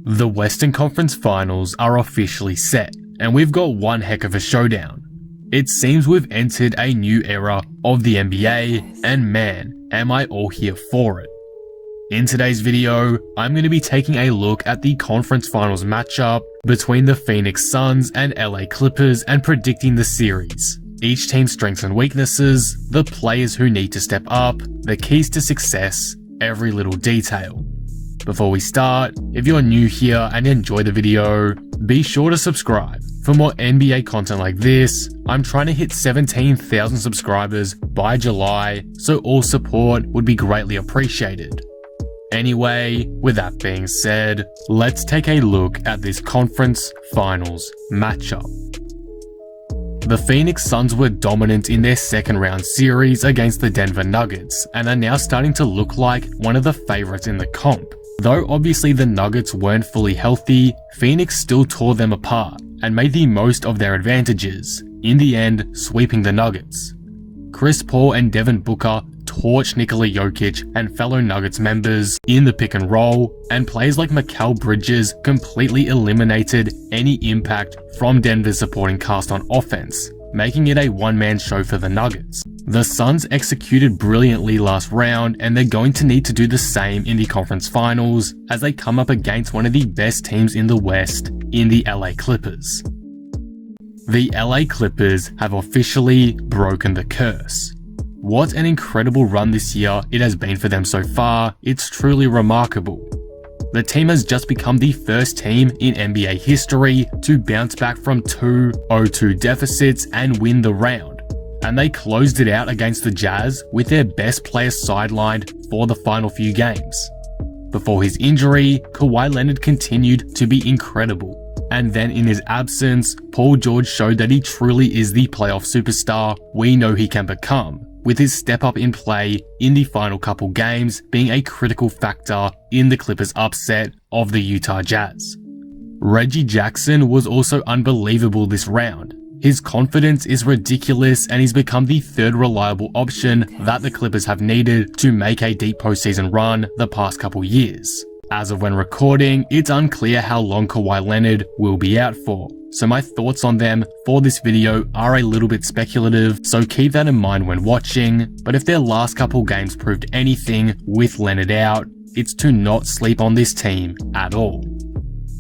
The Western Conference Finals are officially set, and we've got one heck of a showdown. It seems we've entered a new era of the NBA, and man, am I all here for it. In today's video, I'm going to be taking a look at the conference finals matchup between the Phoenix Suns and LA Clippers and predicting the series, each team's strengths and weaknesses, the players who need to step up, the keys to success, every little detail. Before we start, if you're new here and enjoy the video, be sure to subscribe. For more NBA content like this, I'm trying to hit 17,000 subscribers by July, so all support would be greatly appreciated. Anyway, with that being said, let's take a look at this conference finals matchup. The Phoenix Suns were dominant in their second round series against the Denver Nuggets and are now starting to look like one of the favorites in the comp. Though obviously the Nuggets weren't fully healthy, Phoenix still tore them apart and made the most of their advantages, in the end sweeping the Nuggets. Chris Paul and Devin Booker torched Nikola Jokic and fellow Nuggets members in the pick and roll, and players like Mikal Bridges completely eliminated any impact from Denver's supporting cast on offense, making it a one-man show for the Nuggets. The Suns executed brilliantly last round, and they're going to need to do the same in the conference finals as they come up against one of the best teams in the West in the LA Clippers. The LA Clippers have officially broken the curse. What an incredible run this year it has been for them so far, it's truly remarkable. The team has just become the first team in NBA history to bounce back from 2-0-2 deficits and win the round, and they closed it out against the Jazz with their best player sidelined for the final few games. Before his injury, Kawhi Leonard continued to be incredible, and then in his absence, Paul George showed that he truly is the playoff superstar we know he can become, with his step up in play in the final couple games being a critical factor in the Clippers' upset of the Utah Jazz. Reggie Jackson was also unbelievable this round. His confidence is ridiculous, and he's become the third reliable option that the Clippers have needed to make a deep postseason run the past couple years. As of when recording, it's unclear how long Kawhi Leonard will be out for, so my thoughts on them for this video are a little bit speculative, so keep that in mind when watching. But if their last couple games proved anything with Leonard out, it's to not sleep on this team at all.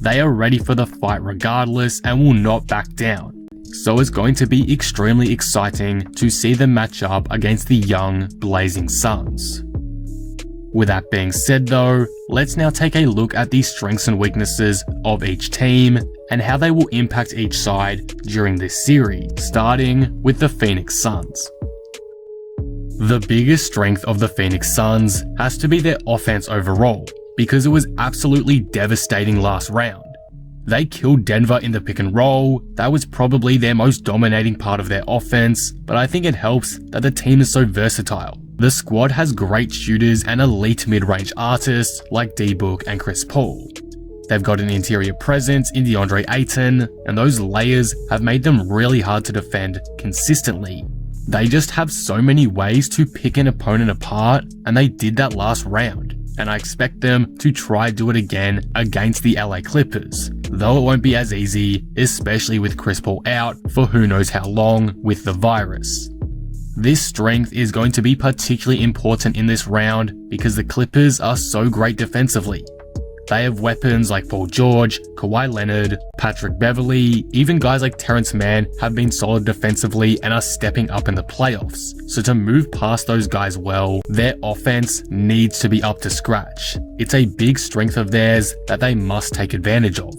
They are ready for the fight regardless and will not back down, so it's going to be extremely exciting to see them match up against the young, blazing Suns. With that being said though, let's now take a look at the strengths and weaknesses of each team and how they will impact each side during this series, starting with the Phoenix Suns. The biggest strength of the Phoenix Suns has to be their offense overall, because it was absolutely devastating last round. They killed Denver in the pick and roll. That was probably their most dominating part of their offense, but I think it helps that the team is so versatile. The squad has great shooters and elite mid-range artists like D-Book and Chris Paul. They've got an interior presence in DeAndre Ayton, and those layers have made them really hard to defend consistently. They just have so many ways to pick an opponent apart, and they did that last round, and I expect them to try do it again against the LA Clippers, though it won't be as easy, especially with Chris Paul out for who knows how long with the virus. This strength is going to be particularly important in this round because the Clippers are so great defensively. They have weapons like Paul George, Kawhi Leonard, Patrick Beverley, even guys like Terrence Mann have been solid defensively and are stepping up in the playoffs. So to move past those guys well, their offense needs to be up to scratch. It's a big strength of theirs that they must take advantage of.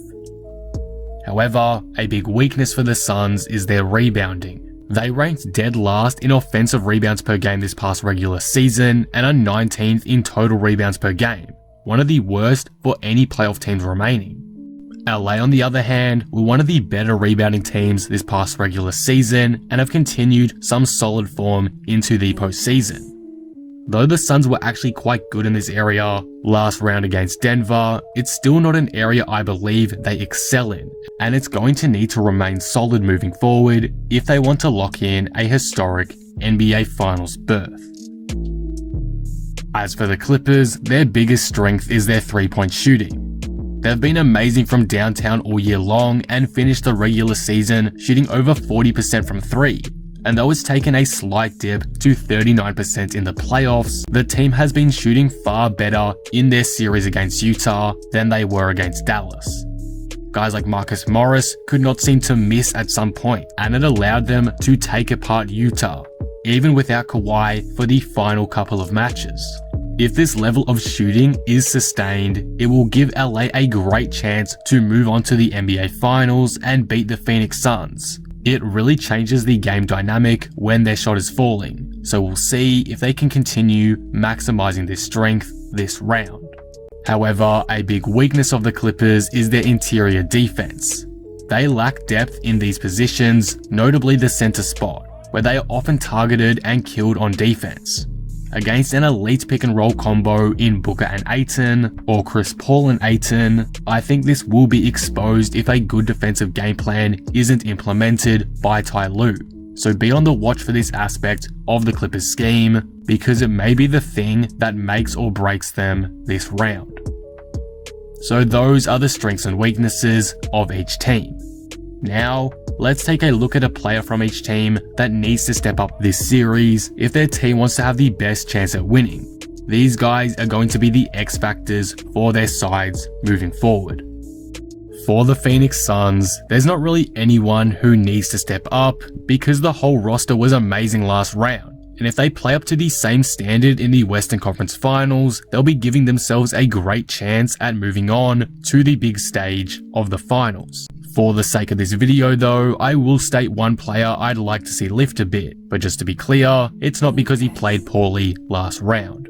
However, a big weakness for the Suns is their rebounding. They ranked dead last in offensive rebounds per game this past regular season and are 19th in total rebounds per game, one of the worst for any playoff teams remaining. LA, on the other hand, were one of the better rebounding teams this past regular season and have continued some solid form into the postseason. Though the Suns were actually quite good in this area last round against Denver, it's still not an area I believe they excel in, and it's going to need to remain solid moving forward if they want to lock in a historic NBA Finals berth. As for the Clippers, their biggest strength is their three-point shooting. They've been amazing from downtown all year long and finished the regular season shooting over 40% from 3. And though it's taken a slight dip to 39% in the playoffs, the team has been shooting far better in their series against Utah than they were against Dallas. Guys like Marcus Morris could not seem to miss at some point, and it allowed them to take apart Utah, even without Kawhi for the final couple of matches. If this level of shooting is sustained, it will give LA a great chance to move on to the NBA Finals and beat the Phoenix Suns. It really changes the game dynamic when their shot is falling, so we'll see if they can continue maximizing this strength this round. However, a big weakness of the Clippers is their interior defense. They lack depth in these positions, notably the center spot, where they are often targeted and killed on defense. Against an elite pick and roll combo in Booker and Ayton, or Chris Paul and Ayton, I think this will be exposed if a good defensive game plan isn't implemented by Ty Lue. So be on the watch for this aspect of the Clippers scheme, because it may be the thing that makes or breaks them this round. So those are the strengths and weaknesses of each team. Now, let's take a look at a player from each team that needs to step up this series if their team wants to have the best chance at winning. These guys are going to be the X factors for their sides moving forward. For the Phoenix Suns, there's not really anyone who needs to step up because the whole roster was amazing last round. And if they play up to the same standard in the Western Conference Finals, they'll be giving themselves a great chance at moving on to the big stage of the finals. For the sake of this video though, I will state one player I'd like to see lift a bit, but just to be clear, it's not because he played poorly last round.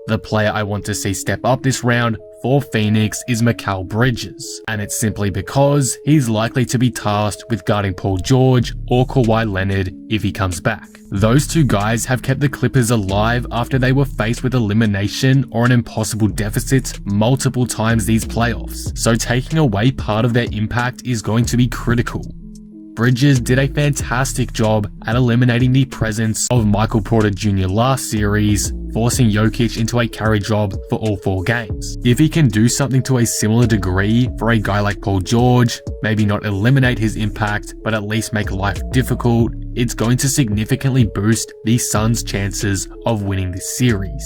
The player I want to see step up this round for Phoenix is Mikal Bridges, and it's simply because he's likely to be tasked with guarding Paul George or Kawhi Leonard if he comes back. Those two guys have kept the Clippers alive after they were faced with elimination or an impossible deficit multiple times these playoffs, so taking away part of their impact is going to be critical. Bridges did a fantastic job at eliminating the presence of Michael Porter Jr. last series, forcing Jokic into a carry job for all 4 games. If he can do something to a similar degree for a guy like Paul George, maybe not eliminate his impact, but at least make life difficult, it's going to significantly boost the Suns' chances of winning this series.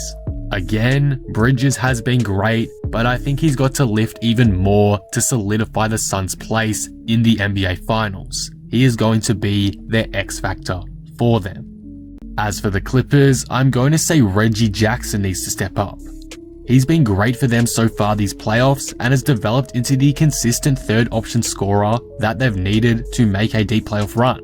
Again, Bridges has been great, but I think he's got to lift even more to solidify the Suns' place in the NBA Finals. He is going to be their X factor for them. As for the Clippers, I'm going to say Reggie Jackson needs to step up. He's been great for them so far these playoffs and has developed into the consistent third option scorer that they've needed to make a deep playoff run.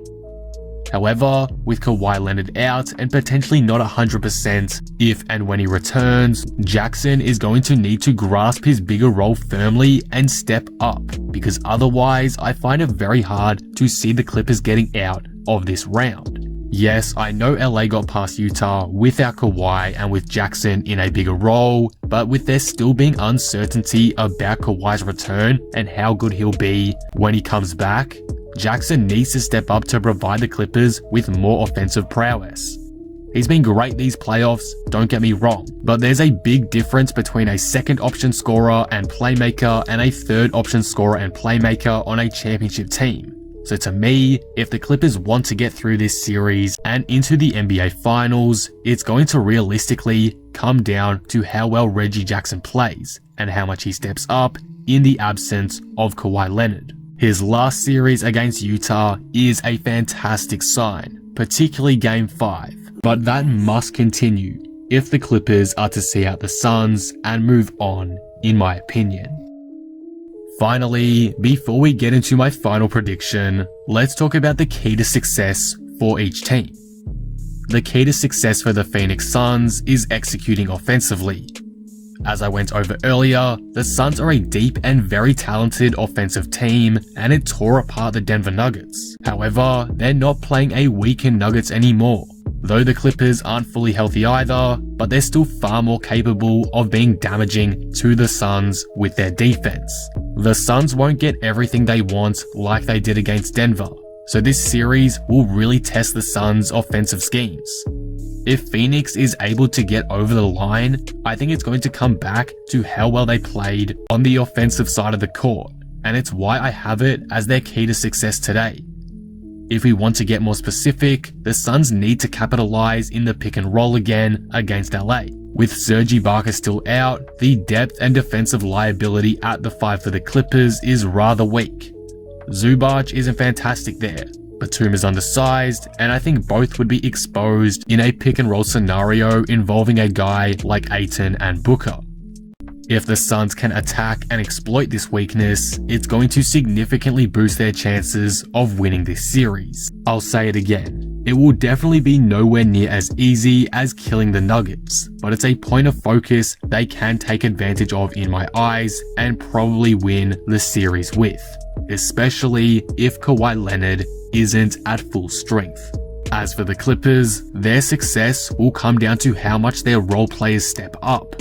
However, with Kawhi Leonard out and potentially not 100% if and when he returns, Jackson is going to need to grasp his bigger role firmly and step up, because otherwise I find it very hard to see the Clippers getting out of this round. Yes, I know LA got past Utah without Kawhi and with Jackson in a bigger role, but with there still being uncertainty about Kawhi's return and how good he'll be when he comes back, Jackson needs to step up to provide the Clippers with more offensive prowess. He's been great these playoffs, don't get me wrong, but there's a big difference between a second option scorer and playmaker and a third option scorer and playmaker on a championship team. So to me, if the Clippers want to get through this series and into the NBA Finals, it's going to realistically come down to how well Reggie Jackson plays and how much he steps up in the absence of Kawhi Leonard. His last series against Utah is a fantastic sign, particularly Game 5, but that must continue if the Clippers are to see out the Suns and move on, in my opinion. Finally, before we get into my final prediction, let's talk about the key to success for each team. The key to success for the Phoenix Suns is executing offensively. As I went over earlier, the Suns are a deep and very talented offensive team, and it tore apart the Denver Nuggets. However, they're not playing a weakened Nuggets anymore. Though the Clippers aren't fully healthy either, but they're still far more capable of being damaging to the Suns with their defense. The Suns won't get everything they want like they did against Denver, so this series will really test the Suns' offensive schemes. If Phoenix is able to get over the line, I think it's going to come back to how well they played on the offensive side of the court, and it's why I have it as their key to success today. If we want to get more specific, the Suns need to capitalize in the pick and roll again against LA. With Serge Ibaka still out, the depth and defensive liability at the 5 for the Clippers is rather weak. Zubac isn't fantastic there. Batum is undersized, and I think both would be exposed in a pick and roll scenario involving a guy like Ayton and Booker. If the Suns can attack and exploit this weakness, it's going to significantly boost their chances of winning this series. I'll say it again, it will definitely be nowhere near as easy as killing the Nuggets, but it's a point of focus they can take advantage of in my eyes and probably win the series with, especially if Kawhi Leonard isn't at full strength. As for the Clippers, their success will come down to how much their role players step up.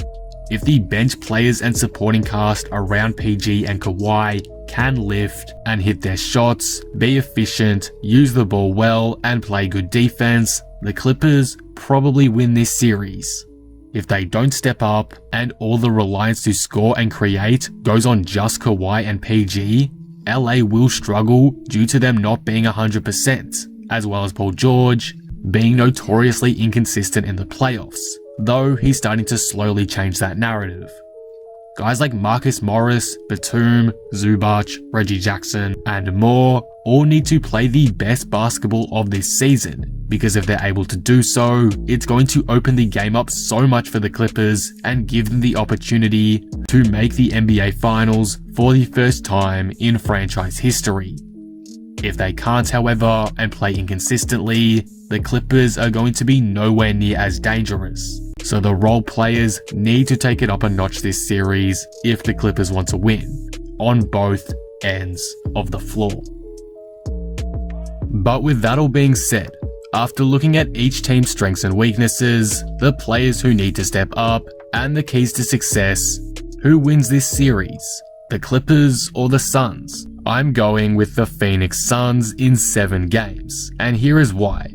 If the bench players and supporting cast around PG and Kawhi can lift and hit their shots, be efficient, use the ball well, and play good defense, the Clippers probably win this series. If they don't step up and all the reliance to score and create goes on just Kawhi and PG, LA will struggle due to them not being 100%, as well as Paul George being notoriously inconsistent in the playoffs, though he's starting to slowly change that narrative. Guys like Marcus Morris, Batum, Zubac, Reggie Jackson, and more all need to play the best basketball of this season, because if they're able to do so, it's going to open the game up so much for the Clippers and give them the opportunity to make the NBA Finals for the first time in franchise history. If they can't, however, and play inconsistently, the Clippers are going to be nowhere near as dangerous. So the role players need to take it up a notch this series if the Clippers want to win, on both ends of the floor. But with that all being said, after looking at each team's strengths and weaknesses, the players who need to step up, and the keys to success, who wins this series? The Clippers or the Suns? I'm going with the Phoenix Suns in 7 games, and here is why.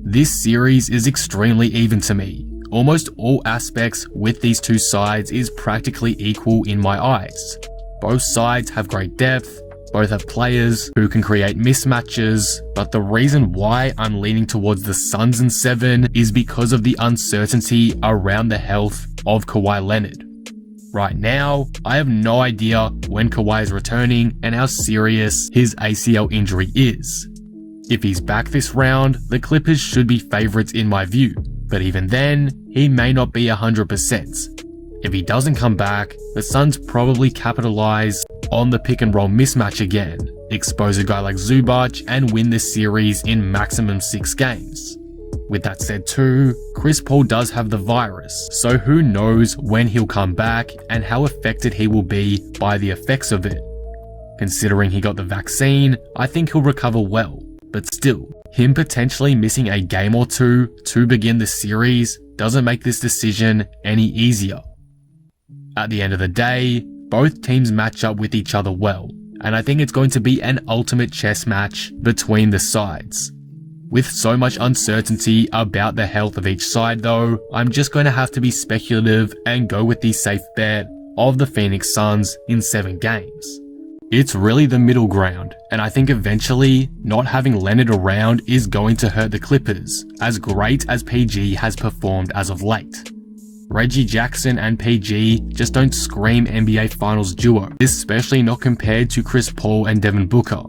This series is extremely even to me. Almost all aspects with these two sides is practically equal in my eyes. Both sides have great depth, both have players who can create mismatches, but the reason why I'm leaning towards the Suns in 7 is because of the uncertainty around the health of Kawhi Leonard. Right now, I have no idea when Kawhi is returning and how serious his ACL injury is. If he's back this round, the Clippers should be favourites in my view, but even then, he may not be 100%. If he doesn't come back, the Suns probably capitalize on the pick and roll mismatch again, expose a guy like Zubac and win this series in maximum 6 games. With that said too, Chris Paul does have the virus, so who knows when he'll come back and how affected he will be by the effects of it. Considering he got the vaccine, I think he'll recover well, but still, him potentially missing a game or two to begin the series doesn't make this decision any easier. At the end of the day, both teams match up with each other well, and I think it's going to be an ultimate chess match between the sides. With so much uncertainty about the health of each side though, I'm just going to have to be speculative and go with the safe bet of the Phoenix Suns in 7 games. It's really the middle ground, and I think eventually, not having Leonard around is going to hurt the Clippers, as great as PG has performed as of late. Reggie Jackson and PG just don't scream NBA Finals duo, especially not compared to Chris Paul and Devin Booker.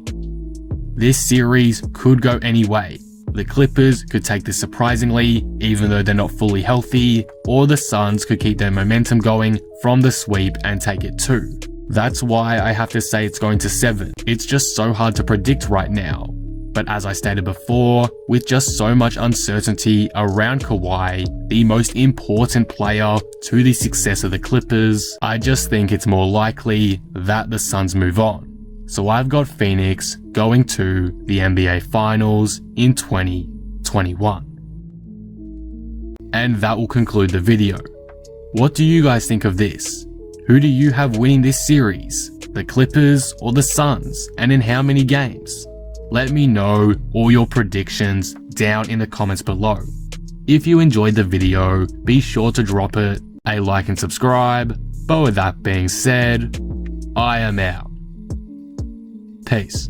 This series could go any way. The Clippers could take this surprisingly, even though they're not fully healthy, or the Suns could keep their momentum going from the sweep and take it too. That's why I have to say it's going to 7. It's just so hard to predict right now. But as I stated before, with just so much uncertainty around Kawhi, the most important player to the success of the Clippers, I just think it's more likely that the Suns move on. So I've got Phoenix going to the NBA Finals in 2021. And that will conclude the video. What do you guys think of this? Who do you have winning this series? The Clippers or the Suns? And in how many games? Let me know all your predictions down in the comments below. If you enjoyed the video, be sure to drop it a like and subscribe. But with that being said, I am out. Peace.